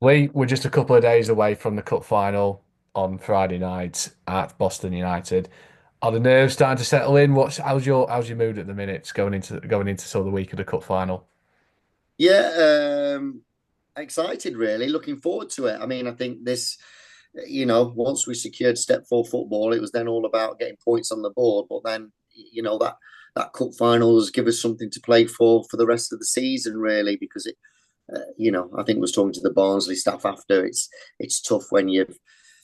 We're just a couple of days away from the cup final on Friday night at Boston United. Are the nerves starting to settle in? How's your mood at the minute going into sort of the week of the cup final? Yeah, excited really. Looking forward to it. I mean, I think this, once we secured step four football, it was then all about getting points on the board. But then, that cup finals give us something to play for the rest of the season, really, because I think I was talking to the Barnsley staff after. It's tough when you're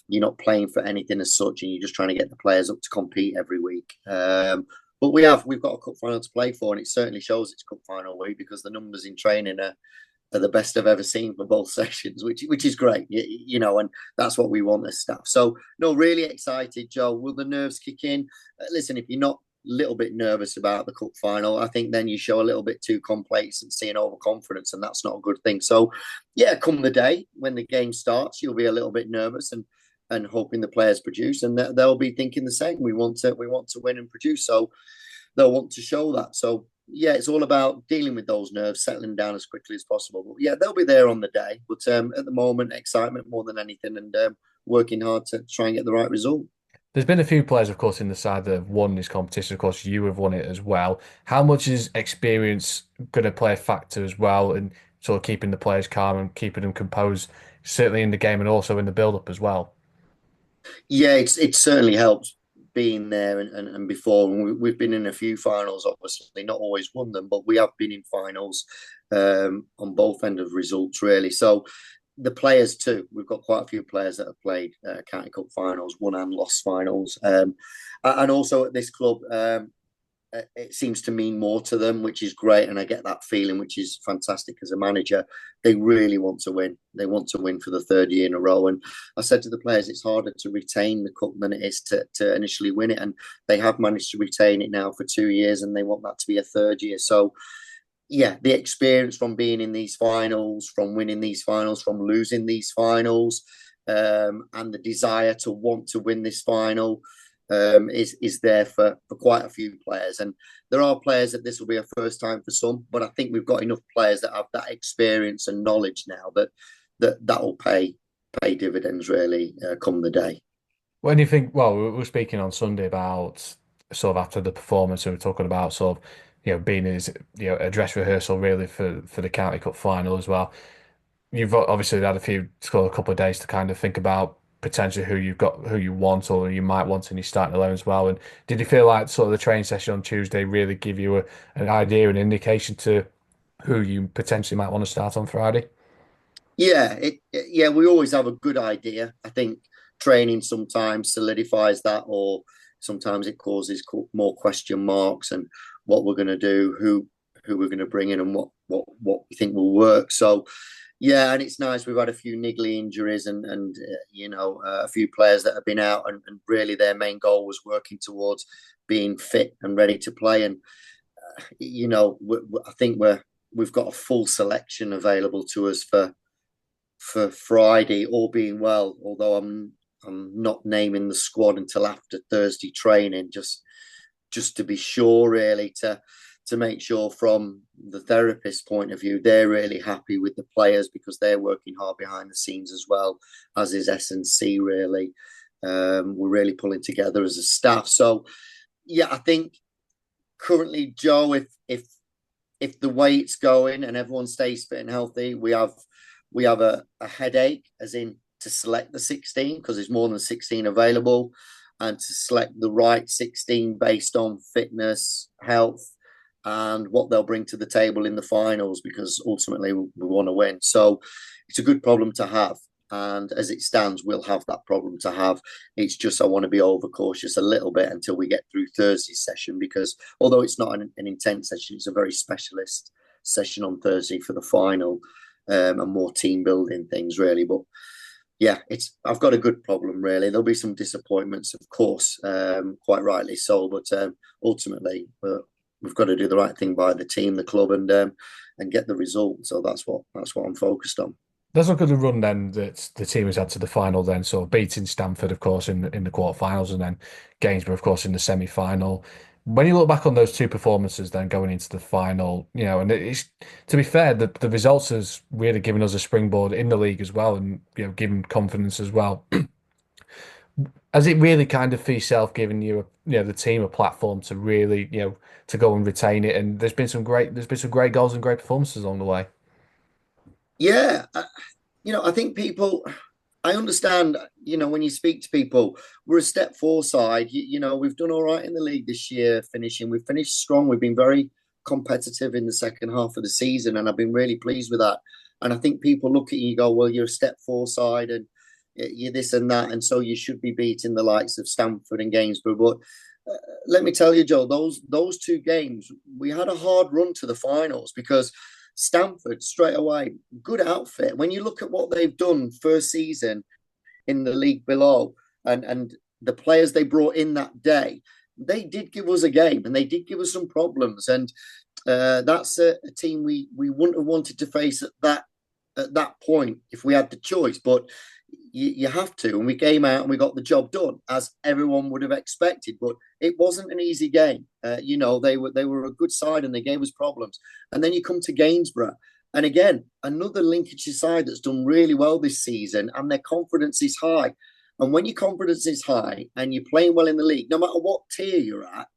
not playing for anything as such, and you're just trying to get the players up to compete every week. But we've got a cup final to play for, and it certainly shows it's cup final week because the numbers in training are the best I've ever seen for both sessions, which is great, and that's what we want as staff. So no, really excited, Joe. Will the nerves kick in? Listen, if you're not a little bit nervous about the cup final, I think then you show a little bit too complacency and overconfidence, and that's not a good thing. So yeah, come the day when the game starts, you'll be a little bit nervous and hoping the players produce, and they'll be thinking the same. We want to win and produce, so they'll want to show that. So yeah, it's all about dealing with those nerves, settling down as quickly as possible. But yeah, they'll be there on the day. But at the moment, excitement more than anything, and working hard to try and get the right result. There's been a few players, of course, in the side that have won this competition. Of course, you have won it as well. How much is experience going to play a factor as well in sort of keeping the players calm and keeping them composed, certainly in the game and also in the build-up as well? Yeah, it certainly helps being there and before. And we've been in a few finals, obviously not always won them, but we have been in finals on both end of results really. So the players too. We've got quite a few players that have played County Cup finals, won and lost finals, and also at this club, it seems to mean more to them, which is great. And I get that feeling, which is fantastic as a manager. They really want to win. They want to win for the third year in a row. And I said to the players, it's harder to retain the cup than it is to initially win it. And they have managed to retain it now for 2 years, and they want that to be a third year. So yeah, the experience from being in these finals, from winning these finals, from losing these finals, and the desire to want to win this final is there for quite a few players. And there are players that this will be a first time for some, but I think we've got enough players that have that experience and knowledge now that will pay dividends really come the day. When you think, well, we were speaking on Sunday about sort of after the performance, and we are talking about sort of, being as, a dress rehearsal really for the County Cup final as well. You've obviously had a couple of days to kind of think about potentially who you want or you might want in your starting 11 as well. And did you feel like sort of the training session on Tuesday really give you an idea, an indication to who you potentially might want to start on Friday? Yeah, we always have a good idea. I think training sometimes solidifies that, or sometimes it causes more question marks and what we're going to do, who we're going to bring in, and what we think will work. So yeah, and it's nice. We've had a few niggly injuries and a few players that have been out, and really their main goal was working towards being fit and ready to play. And I think we've got a full selection available to us for Friday, all being well. Although I'm not naming the squad until after Thursday training, just to be sure, really, to make sure from the therapist point of view, they're really happy with the players because they're working hard behind the scenes as well, as is S&C really. We're really pulling together as a staff. So yeah, I think currently, Joe, if the way it's going and everyone stays fit and healthy, we have a headache, as in to select the 16 because there's more than 16 available, and to select the right 16 based on fitness, health, and what they'll bring to the table in the finals, because ultimately we want to win. So it's a good problem to have. And as it stands, we'll have that problem to have. It's just I want to be overcautious a little bit until we get through Thursday's session, because although it's not an intense session, it's a very specialist session on Thursday for the final, and more team building things really. But yeah, I've got a good problem really. There'll be some disappointments, of course, quite rightly so. But ultimately, we've got to do the right thing by the team, the club, and get the result. So that's what I'm focused on. Let's look at the run then that the team has had to the final then. So beating Stamford, of course, in the quarterfinals, and then Gainsborough, of course, in the semi-final. When you look back on those two performances, then going into the final, and it's to be fair, the results has really given us a springboard in the league as well, and given confidence as well. Has it really kind of for yourself given you, the team a platform to really, to go and retain it? And there's been some great goals and great performances along the way. Yeah, I think people, I understand, when you speak to people, we're a step forward. We've done all right in the league this year, finishing. We've finished strong. We've been very competitive in the second half of the season, and I've been really pleased with that. And I think people look at you and go, well, you're a step forward and you're this and that, and so you should be beating the likes of Stamford and Gainsborough. But let me tell you, Joe, those two games, we had a hard run to the finals because Stamford straight away, good outfit. When you look at what they've done first season in the league below, and the players they brought in that day, they did give us a game and they did give us some problems. And that's a team we wouldn't have wanted to face at that point if we had the choice. But you have to. And we came out and we got the job done, as everyone would have expected. But it wasn't an easy game. They were a good side and they gave us problems. And then you come to Gainsborough. And again, another Lincolnshire side that's done really well this season, and their confidence is high. And when your confidence is high and you're playing well in the league, no matter what tier you're at,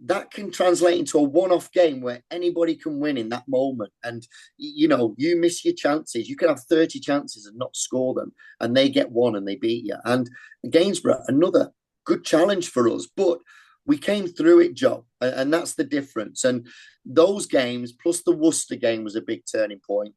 that can translate into a one-off game where anybody can win in that moment. And you miss your chances. You can have 30 chances and not score them, and they get one and they beat you. And Gainsborough, another good challenge for us, but we came through it, Joe, and that's the difference. And those games, plus the Worcester game, was a big turning point.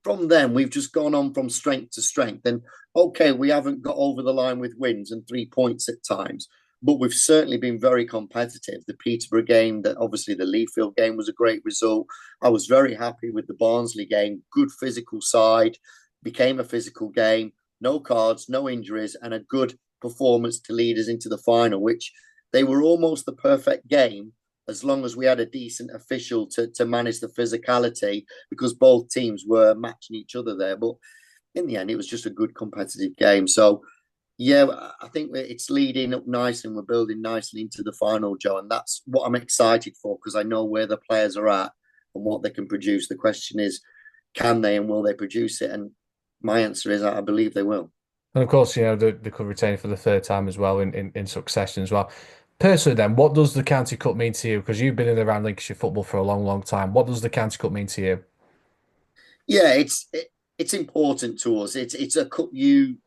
From then, we've just gone on from strength to strength. And okay, we haven't got over the line with wins and 3 points at times, but we've certainly been very competitive. The Peterborough game, that obviously the Leafield game was a great result. I was very happy with the Barnsley game. Good physical side, became a physical game. No cards, no injuries, and a good performance to lead us into the final, which they were almost the perfect game as long as we had a decent official to manage the physicality, because both teams were matching each other there. But in the end, it was just a good competitive game. So yeah, I think it's leading up nice and we're building nicely into the final, Joe. And that's what I'm excited for, because I know where the players are at and what they can produce. The question is, can they and will they produce it? And my answer is, I believe they will. And of course, they could retain it for the third time as well in succession as well. Personally, then, what does the County Cup mean to you? Because you've been in and around Lincolnshire football for a long, long time. What does the County Cup mean to you? Yeah, it's important to us. It's a cup you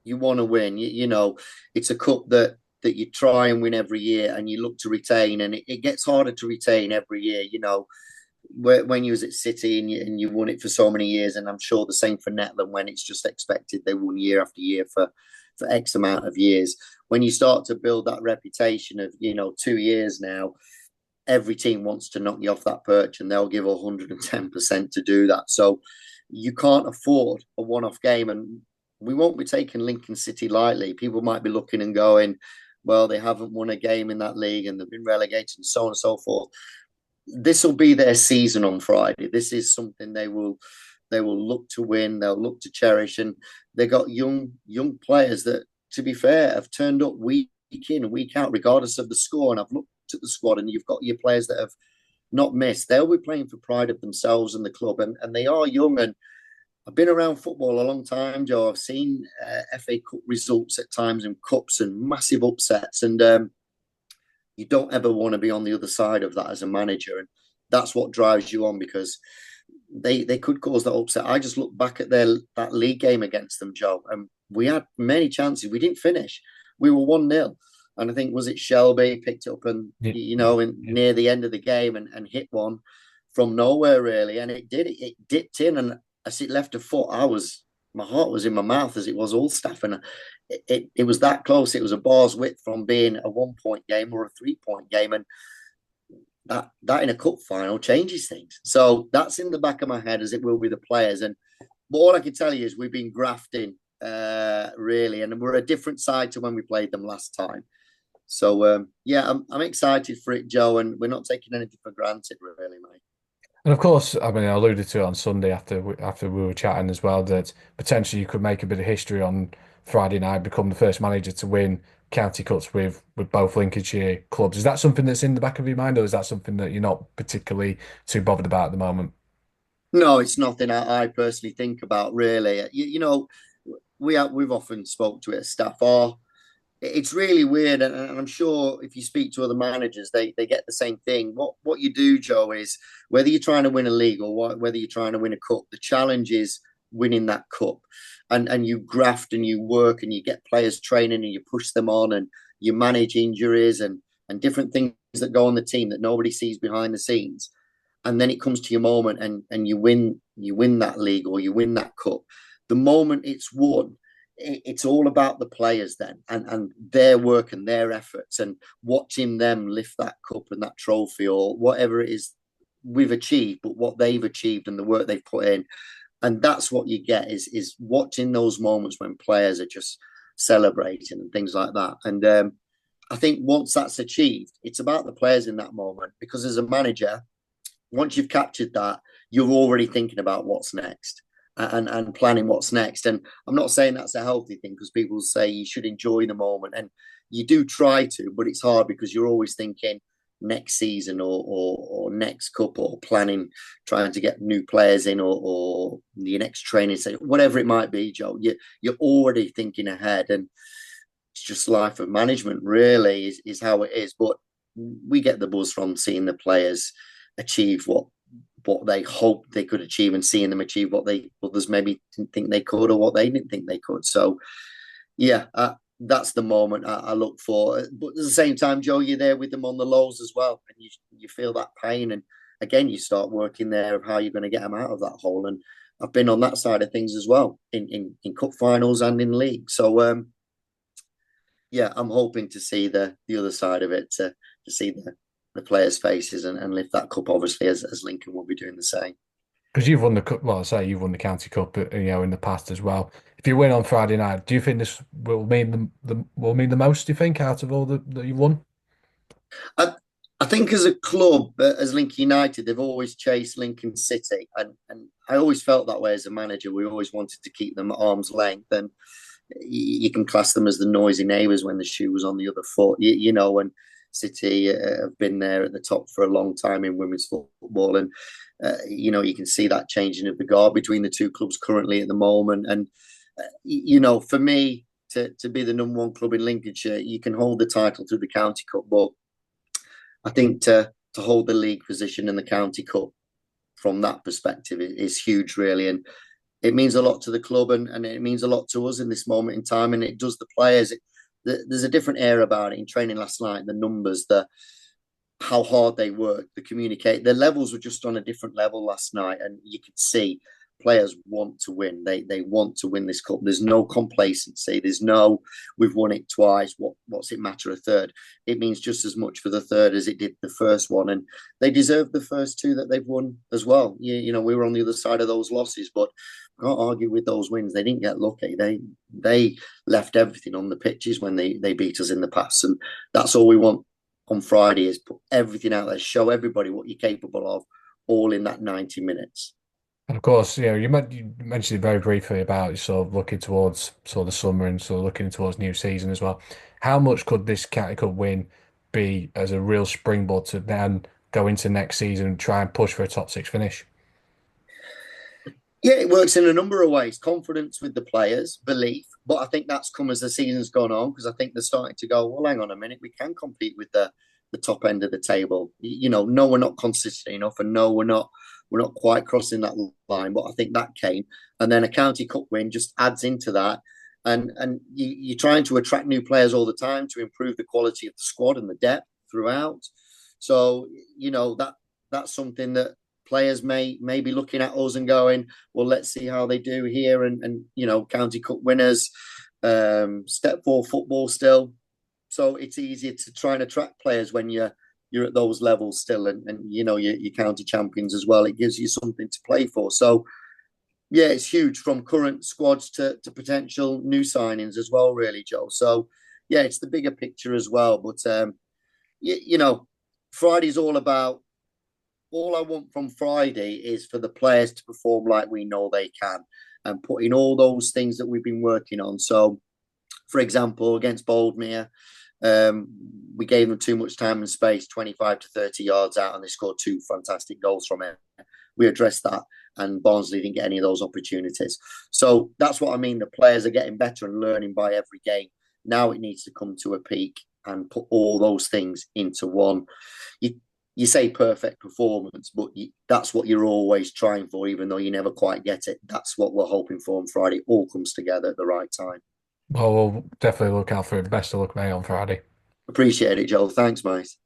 want to win. It's a cup that you try and win every year and you look to retain, and it gets harder to retain every year. When you was at City and you won it for so many years, and I'm sure the same for Netland, when it's just expected they won year after year for X amount of years. When you start to build that reputation of 2 years now, every team wants to knock you off that perch, and they'll give 110% to do that. So you can't afford a one-off game, and we won't be taking Lincoln City lightly. People might be looking and going, well, they haven't won a game in that league and they've been relegated and so on and so forth. This will be their season on Friday. This is something they will look to win. They'll look to cherish, and they got young players that, to be fair, have turned up week in and week out, regardless of the score. And I've looked at the squad, and you've got your players that have not missed. They'll be playing for pride of themselves and the club, and they are young. And I've been around football a long time, Joe. I've seen FA Cup results at times in cups and massive upsets, and you don't ever want to be on the other side of that as a manager, and that's what drives you on, because they could cause that upset. I just look back at that league game against them, Joe, and we had many chances. We didn't finish. We were 1-0. And I think, was it Shelby picked it up and Yeah, near the end of the game and hit one from nowhere really, and it dipped in, and as it left a foot, my heart was in my mouth, as it was all staff, and it was that close. It was a bar's width from being a 1 point game or a 3 point game, and that in a cup final changes things. So that's in the back of my head, as it will be the players. And but all I can tell you is we've been grafting really, and we're a different side to when we played them last time. So yeah, I'm excited for it, Joe, and we're not taking anything for granted, really, mate. And of course, I mean, I alluded to it on Sunday after we were chatting as well that potentially you could make a bit of history on Friday night, become the first manager to win county cups with both Lincolnshire clubs. Is that something that's in the back of your mind, or is that something that you're not particularly too bothered about at the moment? No, it's nothing I personally think about really. We've often spoke to it as staff. It's really weird, and I'm sure if you speak to other managers, they get the same thing. What you do, Joe, is whether you're trying to win a league or whether you're trying to win a cup, the challenge is winning that cup, and you graft and you work and you get players training and you push them on and you manage injuries and different things that go on the team that nobody sees behind the scenes, and then it comes to your moment and you win that league or you win that cup. The moment it's won, it's all about the players then and their work and their efforts and watching them lift that cup and that trophy or whatever it is we've achieved, but what they've achieved and the work they've put in. And that's what you get is watching those moments when players are just celebrating and things like that. And I think once that's achieved, it's about the players in that moment, because as a manager, once you've captured that, you're already thinking about what's next and planning what's next. And I'm not saying that's a healthy thing, because people say you should enjoy the moment, and you do try to, but it's hard because you're always thinking next season or next cup, or planning, trying to get new players in, or your next training session, whatever it might be, Joe. You're already thinking ahead, and it's just life of management, really, is how it is. But we get the buzz from seeing the players achieve what they hoped they could achieve, and seeing them achieve what they others maybe didn't think they could, or what they didn't think they could. So yeah, that's the moment I look for. But at the same time, Joe, you're there with them on the lows as well, and you feel that pain, and again you start working there of how you're going to get them out of that hole. And I've been on that side of things as well in cup finals and in league. So yeah, I'm hoping to see the other side of it, to see the players' faces and lift that cup, obviously, as Lincoln will be doing the same. Because you've won the cup, well, I say you've won the county cup, in the past as well. If you win on Friday night, do you think this will mean will mean the most? Do you think out of all that you've won? I, I think as a club, as Lincoln United, they've always chased Lincoln City, and I always felt that way as a manager. We always wanted to keep them at arm's length, and you can class them as the noisy neighbours when the shoe was on the other foot. And City have been there at the top for a long time in women's football, and you can see that changing of the guard between the two clubs currently at the moment. And for me to be the number one club in Lincolnshire, you can hold the title through the county cup, but I think to hold the league position in the county cup from that perspective is huge, really, and it means a lot to the club, and it means a lot to us in this moment in time, and it does the players. There's a different air about it in training last night. The numbers, the how hard they work, the communicate, the levels were just on a different level last night, and you could see players want to win. They want to win this cup. There's no complacency. There's no we've won it twice. What's it matter a third? It means just as much for the third as it did the first one, and they deserve the first two that they've won as well. We were on the other side of those losses, but I can't argue with those wins. They didn't get lucky. They left everything on the pitches when they beat us in the past, and that's all we want on Friday is put everything out there, show everybody what you're capable of, all in that 90 minutes. And of course, you mentioned it very briefly about sort of looking towards sort of the summer and sort of looking towards new season as well. How much could this County Cup win be as a real springboard to then go into next season and try and push for a top six finish? Yeah, it works in a number of ways. Confidence with the players, belief, but I think that's come as the season's gone on, because I think they're starting to go, well, hang on a minute, we can compete with the top end of the table. No, we're not consistent enough, and no, we're not quite crossing that line. But I think that came, and then a county cup win just adds into that, and you're trying to attract new players all the time to improve the quality of the squad and the depth throughout. So that's something that players may be looking at us and going, well, let's see how they do here, and county cup winners, step four football still. So it's easier to try and attract players when you're at those levels still, and you're county champions as well. It gives you something to play for. So yeah, it's huge from current squads to potential new signings as well, really, Joe. So yeah, it's the bigger picture as well. But Friday's all about. All I want from Friday is for the players to perform like we know they can, and put in all those things that we've been working on. So For example, against Boldmere, um, we gave them too much time and space, 25 to 30 yards out, and they scored two fantastic goals from it. We addressed that, and Barnsley didn't get any of those opportunities. So that's what I mean. The players are getting better and learning by every game. Now it needs to come to a peak and put all those things into one. You, you say perfect performance, but that's what you're always trying for, even though you never quite get it. That's what we're hoping for on Friday. It all comes together at the right time. Well, we'll definitely look out for it. Best of luck, mate, on Friday. Appreciate it, Joel. Thanks, mate.